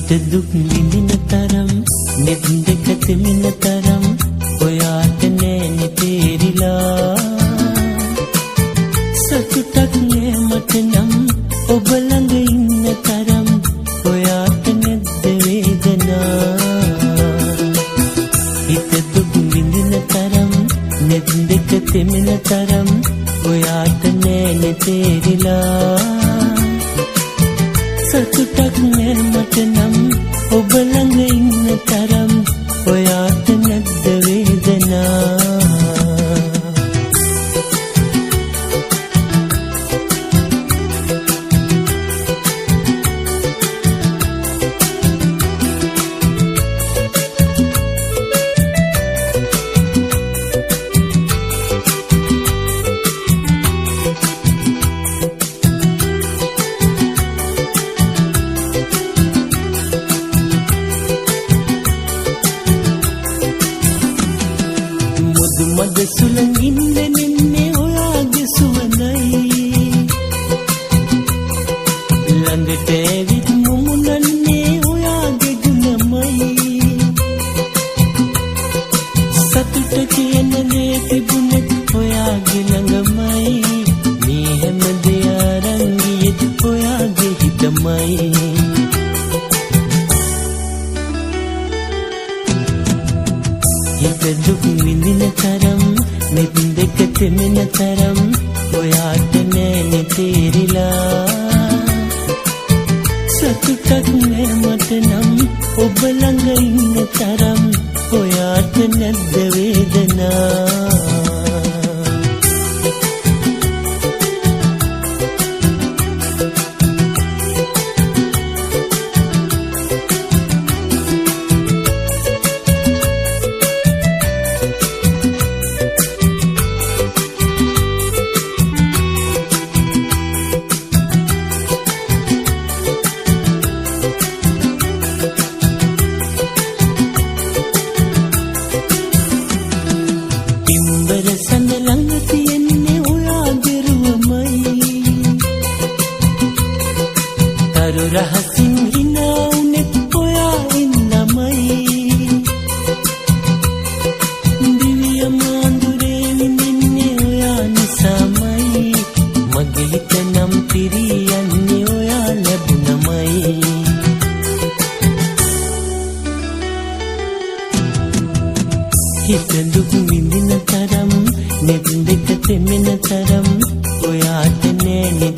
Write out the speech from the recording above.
හිත දුක් විඳින තරම් නෙත් දෙක තෙමෙන තරම් ඔයාට නෑනේ තේරිලා සතුටක් නෑ මට නම් ඔබ ළඟ ඉන්න තරම් ඔයාට නැද්ද වේදනා හිත දුක් විඳින තරම් නෙත් දෙක තෙමෙන තරම් ඔයාට නෑනේ තේරිලා සතුටක් නෑ මට නම් ඔබ ළඟ ඉන්න තරම් ඔයාට නැද්ද වේදනා මද සුළඟින් දැනෙන්නේ ඔයාගේ සුවඳයි ළඟට ඇවිත් මුමුණන්නේ ඔයාගේ ගුණමයි සතුට කියන දේ තිබුණෙත් ඔයාගේ ළඟමයි මේ හැම දේ අරන් ගියෙත් ඔයාගේ හිතමයි හිත දුක් විඳින තරම් නෙත් දෙක තෙමෙන තරම් ඔයාට නෑනේ තේරිලා සතුටක් නෑ මට නම් ඔබ ළඟ ඉන්න තරම් ඔයාට නැද්ද වේදනා සඳ ළඟ තියෙන්නේ ඔයාගේ රුවමයි තරු රහසින් හිනා උනෙත් ඔයා ඉන්නමයි දිවිය මාඳුරේ විඳින්නේ ඔයා නිසාමයි මගේ හිත නම් පිරියන්නේ ඔයා ලැබුණමයි හිත දුක් විඳින තරම් නෙත් දෙක තෙමෙන තරම් ඔයාට නෑනේ